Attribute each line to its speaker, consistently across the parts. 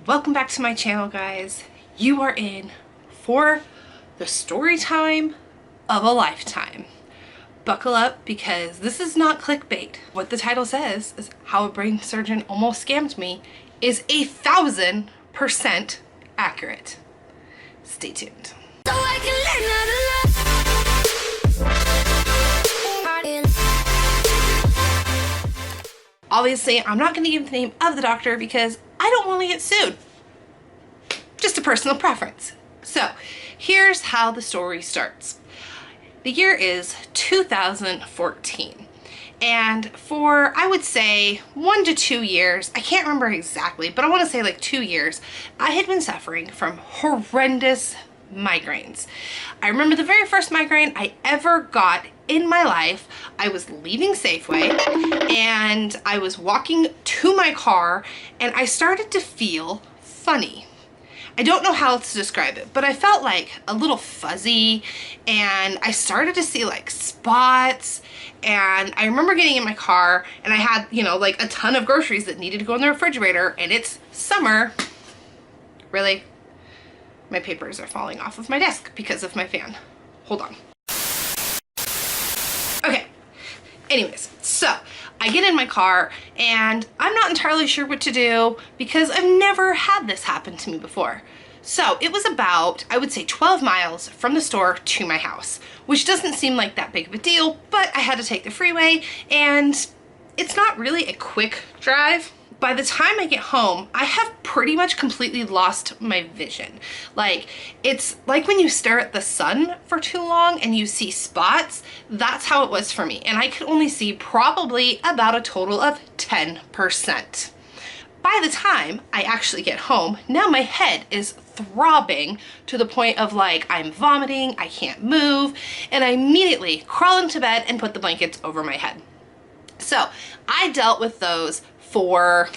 Speaker 1: Welcome back to my channel, guys. You are in for the story time of a lifetime. Buckle up because this is not clickbait. What the title says is how a brain surgeon almost scammed me is 1,000% accurate. Stay tuned. Obviously, I'm not going to give the name of the doctor because I don't want to get sued. Just a personal preference. So, here's how the story starts. The year is 2014. And for, I would say, 1 to 2 years, I can't remember exactly, but I want to say like 2 years, I had been suffering from horrendous migraines. I remember the very first migraine I ever got in my life. I was leaving Safeway and I was walking to my car and I started to feel funny. I don't know how else to describe it, but I felt like a little fuzzy and I started to see like spots. And I remember getting in my car and I had, like a ton of groceries that needed to go in the refrigerator, and it's summer. Really? My papers are falling off of my desk because of my fan. Hold on. Okay. Anyways, so I get in my car and I'm not entirely sure what to do because I've never had this happen to me before. So it was about, I would say, 12 miles from the store to my house, which doesn't seem like that big of a deal, but I had to take the freeway and it's not really a quick drive. By the time I get home, I have pretty much completely lost my vision. Like, it's like when you stare at the sun for too long and you see spots, that's how it was for me. And I could only see probably about a total of 10%. By the time I actually get home, now my head is throbbing to the point of like, I'm vomiting, I can't move, and I immediately crawl into bed and put the blankets over my head. So I dealt with those for,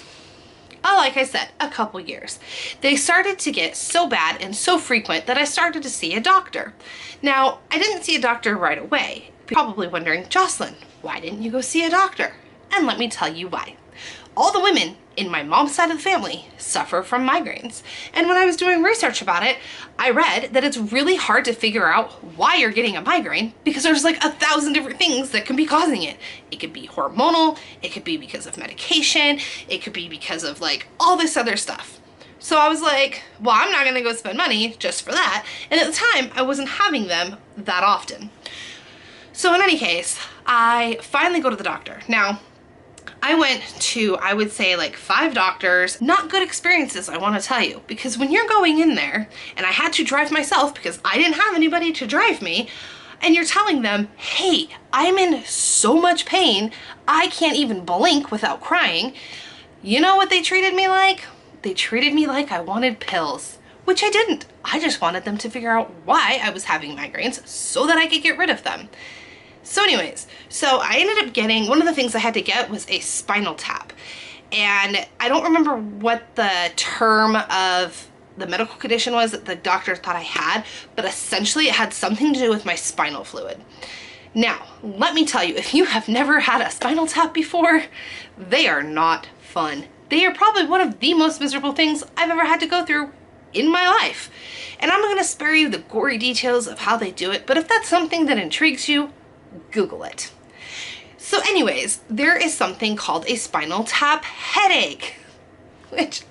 Speaker 1: like I said, a couple years. They started to get so bad and so frequent that I started to see a doctor. Now, I didn't see a doctor right away. You're probably wondering, Jocelyn, why didn't you go see a doctor? And let me tell you why. All the women in my mom's side of the family suffer from migraines. And when I was doing research about it, I read that it's really hard to figure out why you're getting a migraine because there's like 1,000 different things that can be causing it. It could be hormonal, it could be because of medication, it could be because of like all this other stuff. So I was like, well, I'm not gonna go spend money just for that. And at the time, I wasn't having them that often. So in any case, I finally go to the doctor. Now, I went to, I would say, like 5 doctors. Not good experiences, I want to tell you, because when you're going in there, and I had to drive myself because I didn't have anybody to drive me, and you're telling them, hey, I'm in so much pain, I can't even blink without crying. You know what they treated me like? They treated me like I wanted pills, which I didn't. I just wanted them to figure out why I was having migraines so that I could get rid of them. So anyways, so I ended up getting, one of the things I had to get was a spinal tap. And I don't remember what the term of the medical condition was that the doctor thought I had, but essentially it had something to do with my spinal fluid. Now, let me tell you, if you have never had a spinal tap before, they are not fun. They are probably one of the most miserable things I've ever had to go through in my life. And I'm gonna spare you the gory details of how they do it, but if that's something that intrigues you, Google it. So anyways, there is something called a spinal tap headache, which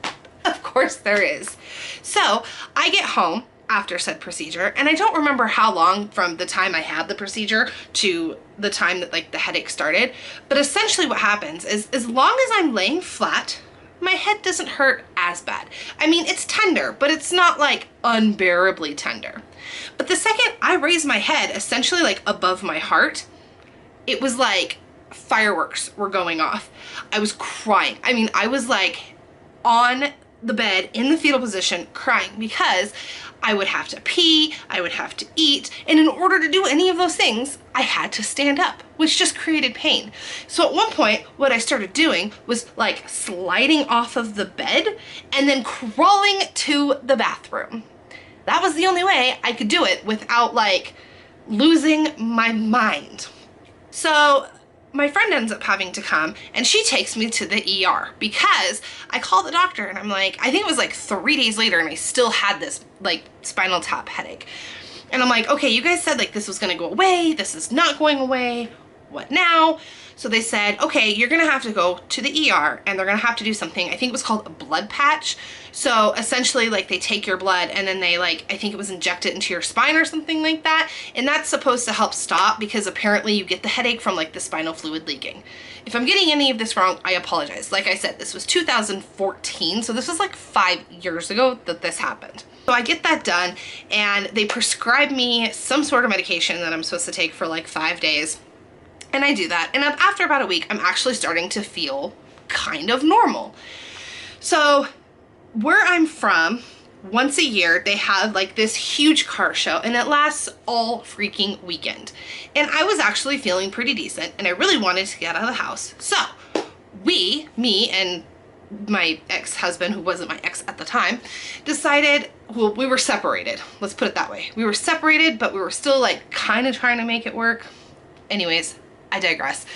Speaker 1: of course there is. So I get home after said procedure, and I don't remember how long from the time I had the procedure to the time that like the headache started, but essentially what happens is as long as I'm laying flat, my head doesn't hurt as bad. I mean, it's tender, but it's not like unbearably tender. But the second I raise my head, essentially like above my heart, it was like fireworks were going off. I was crying. I mean, I was like on the bed in the fetal position crying because I would have to pee, I would have to eat, and in order to do any of those things, I had to stand up, which just created pain. So at one point, what I started doing was like sliding off of the bed and then crawling to the bathroom. That was the only way I could do it without like losing my mind. So my friend ends up having to come, and she takes me to the ER because I called the doctor and I'm like, I think it was like 3 days later and I still had this like spinal tap headache. And I'm like, okay, you guys said like this was gonna go away. This is not going away. What now? So they said, okay, you're gonna have to go to the ER and they're gonna have to do something. I think it was called a blood patch. So essentially like they take your blood and then they like, I think it was inject it into your spine or something like that. And that's supposed to help stop because apparently you get the headache from like the spinal fluid leaking. If I'm getting any of this wrong, I apologize. Like I said, this was 2014. So this was like 5 years ago that this happened. So I get that done and they prescribe me some sort of medication that I'm supposed to take for like 5 days. And I do that. And after about a week, I'm actually starting to feel kind of normal. So where I'm from, once a year, they have like this huge car show and it lasts all freaking weekend. And I was actually feeling pretty decent and I really wanted to get out of the house. So me and my ex-husband, who wasn't my ex at the time, decided, well, we were separated. Let's put it that way. We were separated, but we were still like kind of trying to make it work. Anyways, I digress.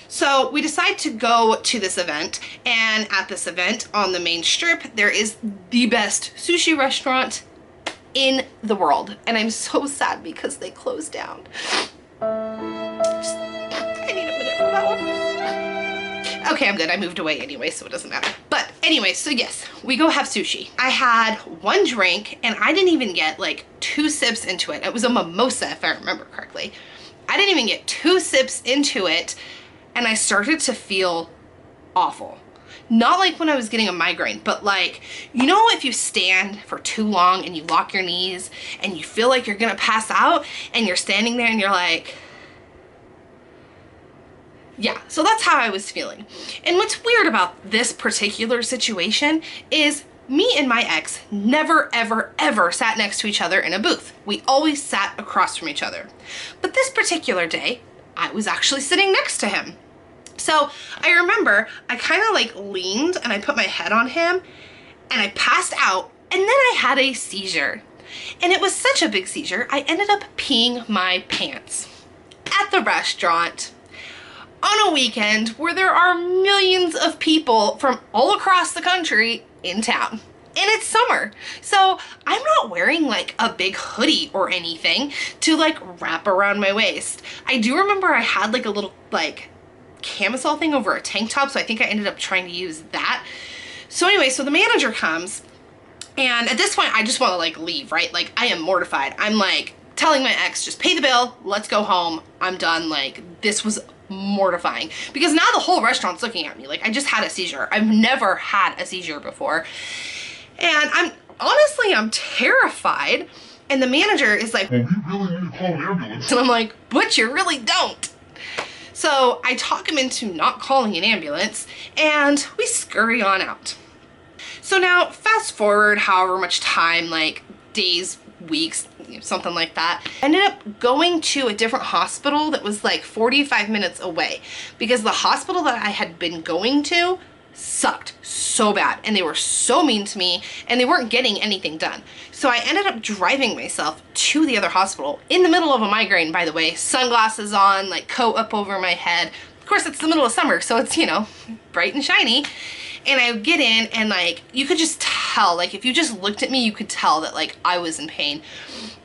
Speaker 1: So we decide to go to this event, and at this event on the main strip, there is the best sushi restaurant in the world. And I'm so sad because they closed down. I need a minute for that one. Okay, I'm good. I moved away anyway, so it doesn't matter. But anyway, so yes, we go have sushi. I had one drink and I didn't even get like 2 sips into it. It was a mimosa, if I remember correctly. I didn't even get 2 sips into it and I started to feel awful. Not like when I was getting a migraine, but like, you know, if you stand for too long and you lock your knees and you feel like you're gonna pass out and you're standing there and you're like, yeah, so that's how I was feeling. And what's weird about this particular situation is me and my ex never, ever, ever sat next to each other in a booth. We always sat across from each other. But this particular day, I was actually sitting next to him. So I remember I kind of like leaned and I put my head on him and I passed out and then I had a seizure. And it was such a big seizure, I ended up peeing my pants at the restaurant on a weekend where there are millions of people from all across the country in town. And it's summer. So I'm not wearing like a big hoodie or anything to like wrap around my waist. I do remember I had like a little like camisole thing over a tank top, so I think I ended up trying to use that. So anyway, so the manager comes and at this point I just want to like leave, right? Like I am mortified. I'm like telling my ex, just pay the bill, let's go home, I'm done. Like this was mortifying because now the whole restaurant's looking at me like I just had a seizure. I've never had a seizure before. And I'm terrified. And the manager is like, well, you really need to call an ambulance. And I'm like, but you really don't. So I talk him into not calling an ambulance and we scurry on out. So now fast forward however much time, like days, weeks, something like that. I ended up going to a different hospital that was like 45 minutes away because the hospital that I had been going to sucked so bad and they were so mean to me and they weren't getting anything done. So I ended up driving myself to the other hospital in the middle of a migraine, by the way, sunglasses on, like coat up over my head. Of course, it's the middle of summer, so it's, you know, bright and shiny. And I get in and like, you could just tell, like if you just looked at me, you could tell that like I was in pain.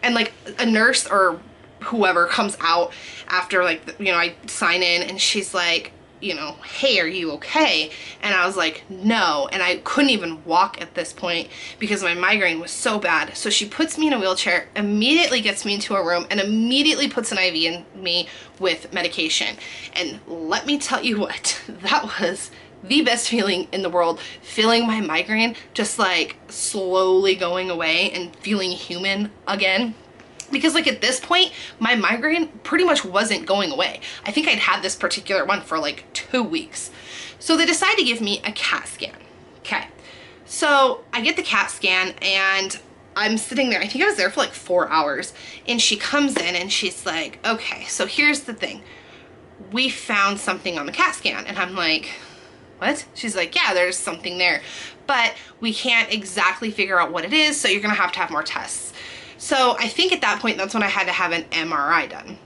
Speaker 1: And like a nurse or whoever comes out after like, you know, I sign in and she's like, you know, hey, are you okay? And I was like, no. And I couldn't even walk at this point because my migraine was so bad. So she puts me in a wheelchair, immediately gets me into a room and immediately puts an IV in me with medication. And let me tell you what, that was the best feeling in the world, feeling my migraine just like slowly going away and feeling human again. Because like at this point, my migraine pretty much wasn't going away. I think I'd had this particular one for like 2 weeks. So they decide to give me a CAT scan. Okay, so I get the CAT scan and I'm sitting there, I think I was there for like 4 hours, and she comes in and she's like, okay, so here's the thing. We found something on the CAT scan. And I'm like, what? She's like, yeah, there's something there, but we can't exactly figure out what it is, so you're gonna have to have more tests. So I think at that point, that's when I had to have an MRI done.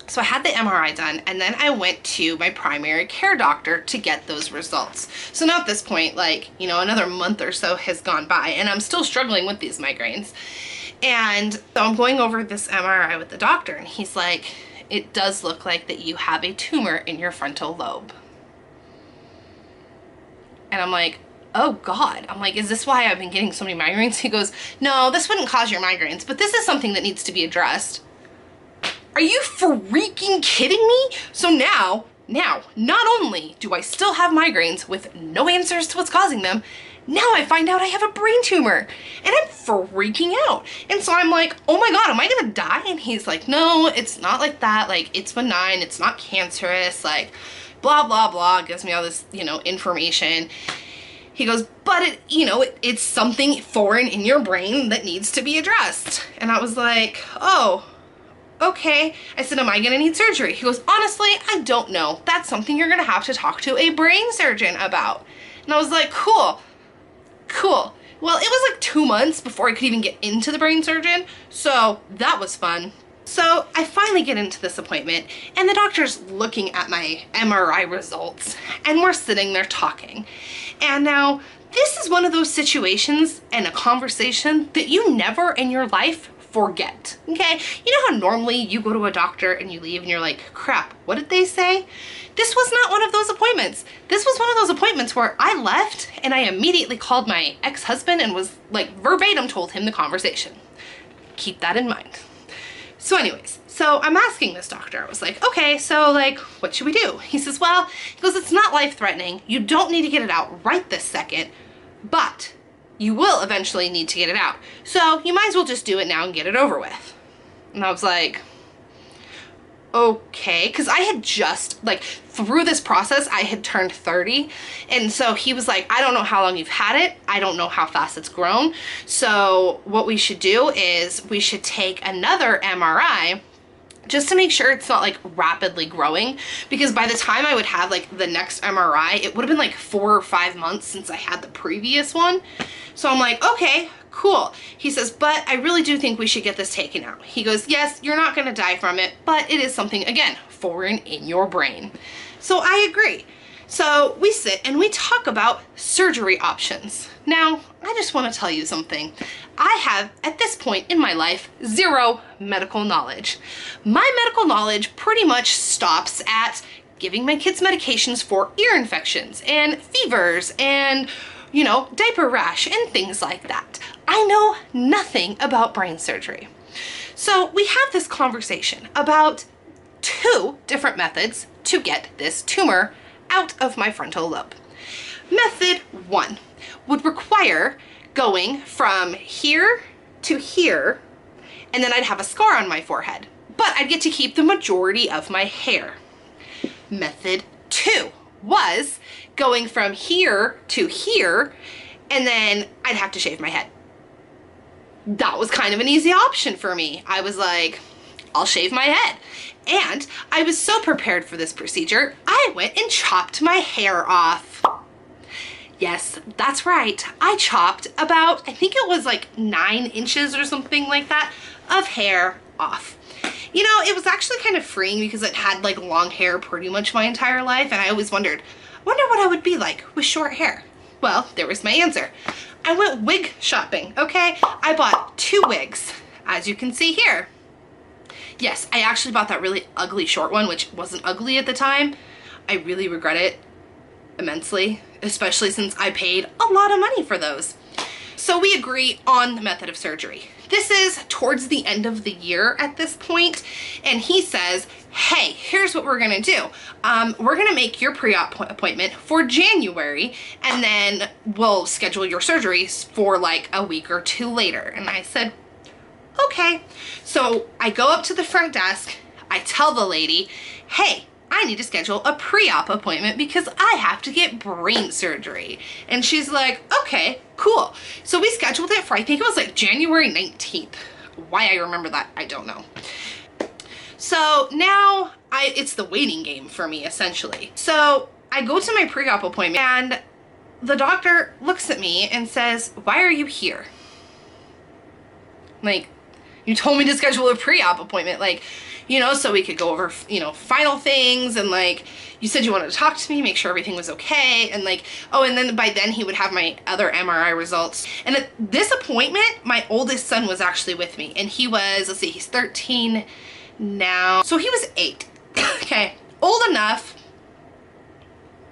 Speaker 1: So I had the MRI done, and then I went to my primary care doctor to get those results. So now at this point, like, you know, another month or so has gone by, and I'm still struggling with these migraines. And so I'm going over this MRI with the doctor, and he's like, it does look like that you have a tumor in your frontal lobe. And I'm like, oh God. I'm like, is this why I've been getting so many migraines? He goes, no, this wouldn't cause your migraines, but this is something that needs to be addressed. Are you freaking kidding me? So now, not only do I still have migraines with no answers to what's causing them, now I find out I have a brain tumor, and I'm freaking out. And so I'm like, oh my God, am I gonna die? And he's like, no, it's not like that. Like, it's benign, it's not cancerous, like, blah, blah, blah, gives me all this, you know, information. He goes, but it, you know, it's something foreign in your brain that needs to be addressed. And I was like, oh, okay. I said, am I gonna need surgery? He goes, honestly, I don't know. That's something you're gonna have to talk to a brain surgeon about. And I was like, cool. Well, it was like 2 months before I could even get into the brain surgeon, so that was fun. So I finally get into this appointment, and the doctor's looking at my MRI results, and we're sitting there talking. And now, this is one of those situations and a conversation that you never in your life forget, okay? You know how normally you go to a doctor and you leave and you're like, crap, what did they say? This was not one of those appointments. This was one of those appointments where I left and I immediately called my ex-husband and was like verbatim told him the conversation. Keep that in mind. So anyways, so I'm asking this doctor, I was like, okay, so like, what should we do? He says, well, he goes, it's not life-threatening. You don't need to get it out right this second, but you will eventually need to get it out. So you might as well just do it now and get it over with. And I was like, okay, because I had just, like, through this process, I had turned 30. And so he was like, I don't know how long you've had it. I don't know how fast it's grown. So what we should do is we should take another MRI just to make sure it's not like rapidly growing, because by the time I would have like the next MRI, it would have been like 4 or 5 months since I had the previous one. So I'm like, okay, cool. He says, but I really do think we should get this taken out. He goes, yes, you're not gonna die from it, but it is something, again, foreign in your brain. So I agree. So we sit and we talk about surgery options. Now, I just want to tell you something. I have, at this point in my life, zero medical knowledge. My medical knowledge pretty much stops at giving my kids medications for ear infections and fevers and, you know, diaper rash and things like that. I know nothing about brain surgery. So we have this conversation about 2 different methods to get this tumor out of my frontal lobe. Method 1 would require going from here to here, and then I'd have a scar on my forehead, but I'd get to keep the majority of my hair. Method 2 was going from here to here, and then I'd have to shave my head. That was kind of an easy option for me. I was like, I'll shave my head. And I was so prepared for this procedure, I went and chopped my hair off. Yes, that's right. I chopped about, I think it was like 9 inches or something like that of hair off. You know, it was actually kind of freeing because it had like long hair pretty much my entire life, and I always wondered what I would be like with short hair. Well, there was my answer. I went wig shopping, okay? I bought 2 wigs, as you can see here. Yes, I actually bought that really ugly short one, which wasn't ugly at the time. I really regret it immensely, especially since I paid a lot of money for those. So we agree on the method of surgery. This is towards the end of the year at this point, and he says, hey, here's what we're gonna do. We're gonna make your pre-op appointment for January, and then we'll schedule your surgeries for like a week or 2 later. And I said, okay. So I go up to the front desk, I tell the lady, hey, I need to schedule a pre-op appointment because I have to get brain surgery. And she's like, okay, cool. So we scheduled it for, I think it was like January 19th. Why I remember that, I don't know. So now it's the waiting game for me, essentially. So I go to my pre-op appointment and the doctor looks at me and says, why are you here? Like, You told me to schedule a pre-op appointment, like, you know, so we could go over, you know, final things, and like, you said you wanted to talk to me, make sure everything was okay, and like, oh, and then by then he would have my other MRI results. And at this appointment, my oldest son was actually with me, and he was, let's see, he's 13 now, so he was 8, okay, old enough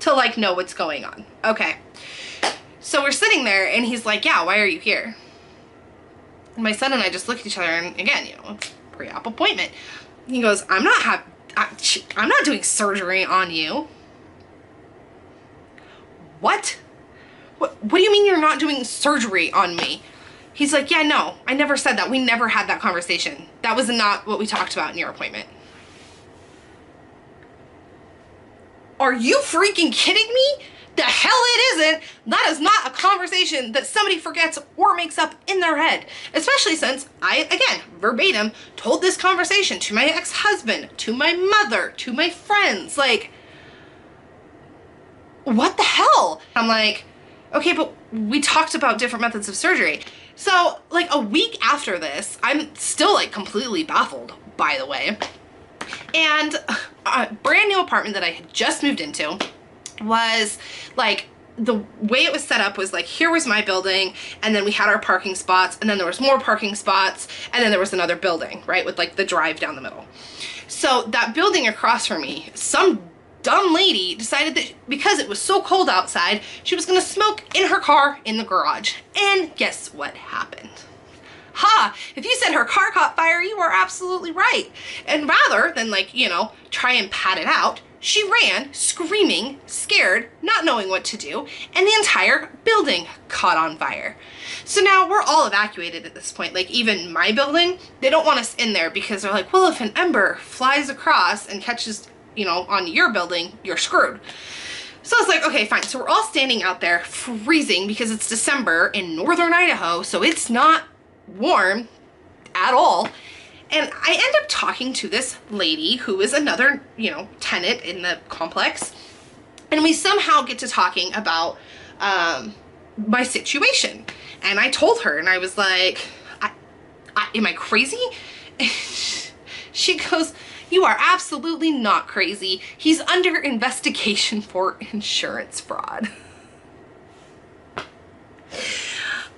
Speaker 1: to like know what's going on, okay. So we're sitting there, and he's like, yeah, why are you here? And my son and I just look at each other, and again, you know, pre-op appointment. He goes, I'm not doing surgery on you. What? What do you mean you're not doing surgery on me? He's like, yeah, no, I never said that. We never had that conversation. That was not what we talked about in your appointment. Are you freaking kidding me? The hell it isn't. That is not a conversation that somebody forgets or makes up in their head. Especially since I, again, verbatim, told this conversation to my ex-husband, to my mother, to my friends. Like, what the hell? I'm like, okay, but we talked about different methods of surgery. So, like, a week after this, I'm still, like, completely baffled, by the way. And a brand new apartment that I had just moved into was like, the way it was set up was like, here was my building, and then we had our parking spots, and then there was more parking spots, and then there was another building, right, with like the drive down the middle. So that building across from me, some dumb lady decided that because it was so cold outside, she was gonna smoke in her car in the garage. And guess what happened? Ha! If you said her car caught fire, you were absolutely right. And rather than, like, you know, try and pat it out, she ran, screaming, scared, not knowing what to do, and the entire building caught on fire. So now we're all evacuated at this point. Like, even my building, they don't want us in there because they're like, well, if an ember flies across and catches, you know, on your building, you're screwed. So it's like, okay, fine. So we're all standing out there freezing because it's December in northern Idaho, so it's not warm at all. And I end up talking to this lady who is another, you know, tenant in the complex. And we somehow get to talking about my situation. And I told her, and I was like, am I crazy? And she goes, you are absolutely not crazy. He's under investigation for insurance fraud.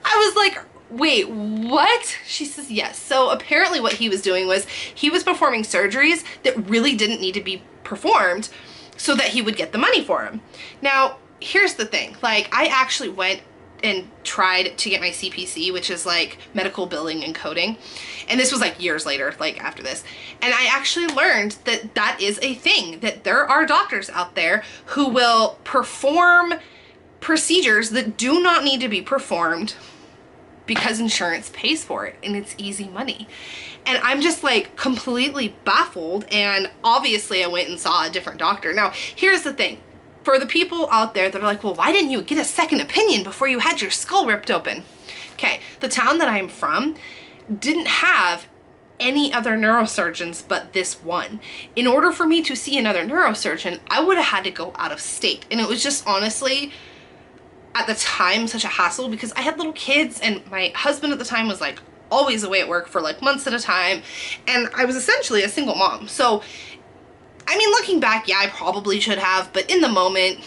Speaker 1: I was like, wait, what? She says, yes. So apparently what he was doing was he was performing surgeries that really didn't need to be performed so that he would get the money for them. Now, here's the thing. Like, I actually went and tried to get my CPC, which is like medical billing and coding. And this was like years later, like after this. And I actually learned that that is a thing, that there are doctors out there who will perform procedures that do not need to be performed because insurance pays for it and it's easy money. And I'm just like completely baffled, and obviously I went and saw a different doctor. Now, here's the thing. For the people out there that are like, well, why didn't you get a second opinion before you had your skull ripped open? Okay, the town that I'm from didn't have any other neurosurgeons but this one. In order for me to see another neurosurgeon, I would have had to go out of state. And it was just honestly, at the time, such a hassle because I had little kids, and my husband at the time was like always away at work for like months at a time, and I was essentially a single mom. So, I mean, looking back, yeah, I probably should have, but in the moment,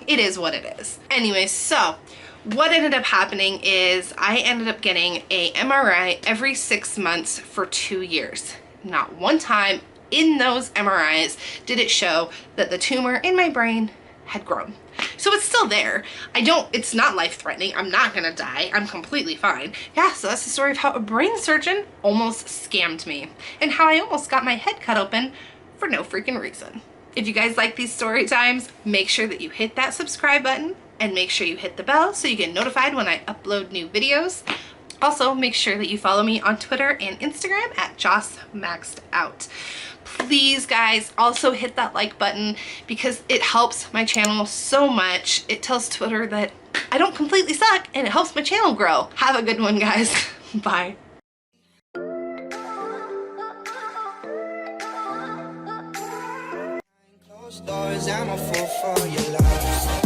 Speaker 1: it is what it is. Anyway, so what ended up happening is I ended up getting a MRI every 6 months for 2 years. Not one time in those MRIs did it show that the tumor in my brain had grown. So it's still there. It's not life-threatening. I'm not gonna die. I'm completely fine. Yeah, so that's the story of how a brain surgeon almost scammed me and how I almost got my head cut open for no freaking reason. If you guys like these story times, make sure that you hit that subscribe button and make sure you hit the bell so you get notified when I upload new videos. Also, make sure that you follow me on Twitter and Instagram at JossMaxedOut. Please, guys, also hit that like button because it helps my channel so much. It tells Twitter that I don't completely suck and it helps my channel grow. Have a good one, guys. Bye.
Speaker 2: Doors, I'm a fool for your love.